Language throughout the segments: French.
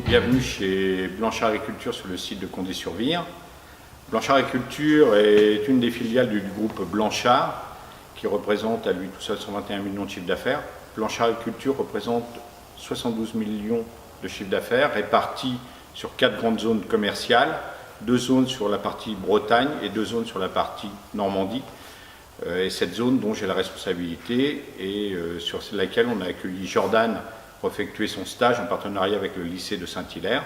Bienvenue chez Blanchard Agriculture sur le site de Condé-sur-Vire. Blanchard Agriculture est une des filiales du groupe Blanchard qui représente à lui tout seul 121 millions de chiffre d'affaires. Blanchard Agriculture représente 72 millions de chiffre d'affaires répartis sur 4 grandes zones commerciales, 2 zones sur la partie Bretagne et 2 zones sur la partie Normandie. Et cette zone dont j'ai la responsabilité et sur laquelle on a accueilli Jordan pour effectuer son stage en partenariat avec le lycée de Saint-Hilaire.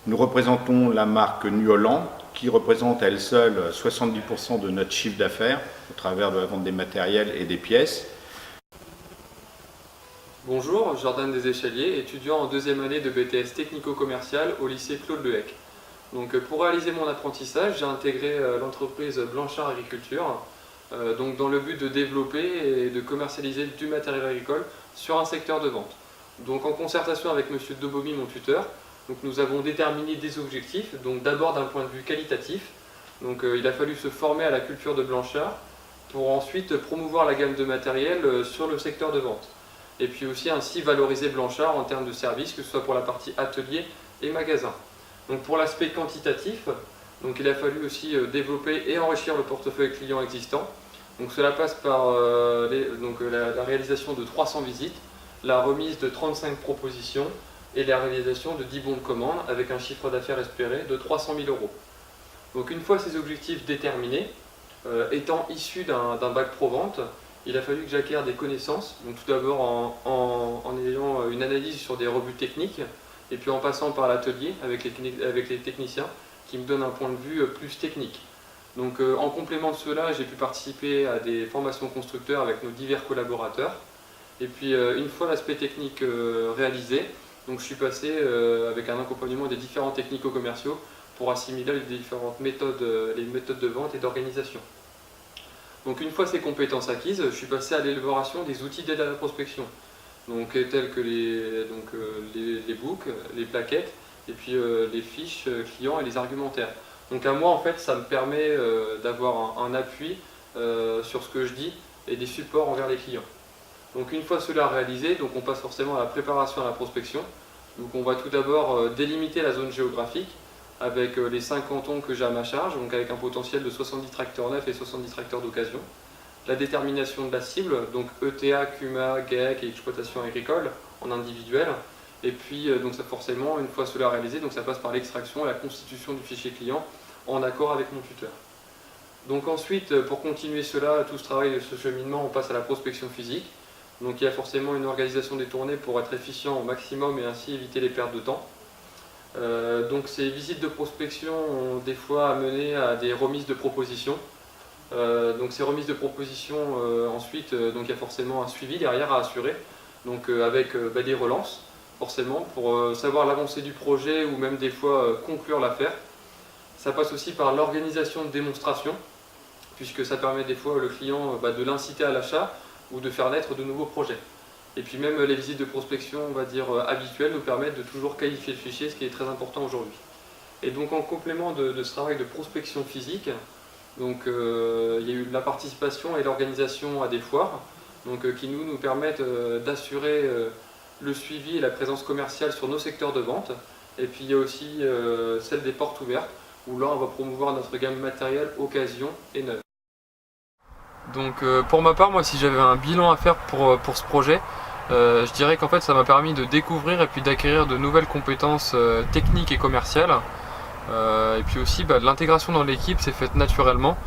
Nous représentons la marque Nuolan qui représente à elle seule 70% de notre chiffre d'affaires au travers de la vente des matériels et des pièces. Bonjour, Jordan Deséchaliers, étudiant en 2e année de BTS technico-commercial au lycée Claude Lehec. Donc, pour réaliser mon apprentissage, j'ai intégré l'entreprise Blanchard Agriculture dans le but de développer et de commercialiser du matériel agricole sur un secteur de vente. Donc en concertation avec M. Dobomi, mon tuteur, nous avons déterminé des objectifs, d'abord d'un point de vue qualitatif. Il a fallu se former à la culture de Blanchard pour ensuite promouvoir la gamme de matériel sur le secteur de vente. Et puis aussi ainsi valoriser Blanchard en termes de services, que ce soit pour la partie atelier et magasin. Donc pour l'aspect quantitatif, il a fallu aussi développer et enrichir le portefeuille client existant. Cela passe par la réalisation de 300 visites, la remise de 35 propositions et la réalisation de 10 bons de commande avec un chiffre d'affaires espéré de 300 000 €. Donc une fois ces objectifs déterminés, étant issu d'un bac pro-vente, il a fallu que j'acquière des connaissances, tout d'abord en ayant une analyse sur des revues techniques et puis en passant par l'atelier avec les techniciens qui me donnent un point de vue plus technique. En complément de cela, j'ai pu participer à des formations constructeurs avec nos divers collaborateurs. Et puis une fois l'aspect technique réalisé, je suis passé avec un accompagnement des différents technico-commerciaux pour assimiler les différentes méthodes, les méthodes de vente et d'organisation. Une fois ces compétences acquises, je suis passé à l'élaboration des outils d'aide à la prospection, tels que les books, les plaquettes et puis les fiches clients et les argumentaires. À moi, en fait, ça me permet d'avoir un appui sur ce que je dis et des supports envers les clients. Une fois cela réalisé, on passe forcément à la préparation à la prospection. On va tout d'abord délimiter la zone géographique avec les 5 cantons que j'ai à ma charge, avec un potentiel de 70 tracteurs neufs et 70 tracteurs d'occasion. La détermination de la cible, ETA, CUMA, GAEC et exploitation agricole en individuel. Et puis ça forcément, une fois cela réalisé, ça passe par l'extraction et la constitution du fichier client en accord avec mon tuteur. Ensuite, pour continuer cela, tout ce travail, ce cheminement, on passe à la prospection physique. Il y a forcément une organisation des tournées pour être efficient au maximum et ainsi éviter les pertes de temps. Ces visites de prospection ont des fois amené à des remises de propositions. Ces remises de propositions, ensuite, il y a forcément un suivi derrière à assurer, avec des relances, forcément, pour savoir l'avancée du projet ou même des fois conclure l'affaire. Ça passe aussi par l'organisation de démonstrations, puisque ça permet des fois le client de l'inciter à l'achat ou de faire naître de nouveaux projets. Et puis même les visites de prospection, habituelles nous permettent de toujours qualifier le fichier, ce qui est très important aujourd'hui. Et en complément de ce travail de prospection physique, il y a eu la participation et l'organisation à des foires, qui nous permettent d'assurer le suivi et la présence commerciale sur nos secteurs de vente. Et puis il y a aussi celle des portes ouvertes, où là on va promouvoir notre gamme matérielle occasion et neuve. Pour ma part, moi si j'avais un bilan à faire pour ce projet, je dirais qu'en fait ça m'a permis de découvrir et puis d'acquérir de nouvelles compétences techniques et commerciales. Et puis aussi de l'intégration dans l'équipe s'est faite naturellement.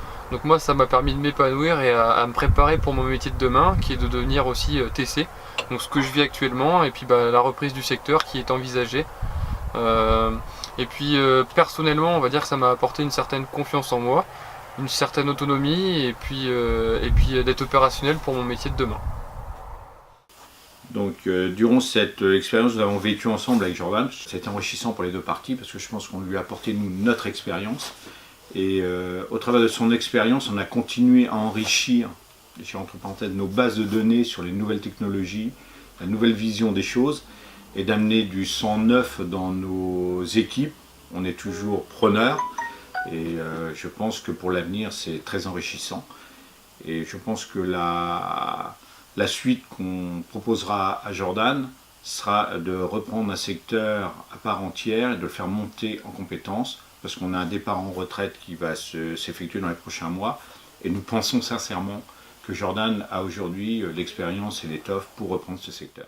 Moi ça m'a permis de m'épanouir et à me préparer pour mon métier de demain qui est de devenir aussi TC. Ce que je vis actuellement et puis la reprise du secteur qui est envisagée. Et puis personnellement on va dire que ça m'a apporté une certaine confiance en moi, une certaine autonomie et puis d'être opérationnel pour mon métier de demain. Durant cette expérience, nous avons vécu ensemble avec Jordan. C'était enrichissant pour les deux parties parce que je pense qu'on lui a apporté notre expérience. Et au travers de son expérience, on a continué à enrichir, entre parenthèses, nos bases de données sur les nouvelles technologies, la nouvelle vision des choses et d'amener du sang neuf dans nos équipes. On est toujours preneurs. Et je pense que pour l'avenir, c'est très enrichissant. Et je pense que la suite qu'on proposera à Jordan, sera de reprendre un secteur à part entière et de le faire monter en compétences, parce qu'on a un départ en retraite qui va s'effectuer dans les prochains mois, et nous pensons sincèrement que Jordan a aujourd'hui l'expérience et l'étoffe pour reprendre ce secteur.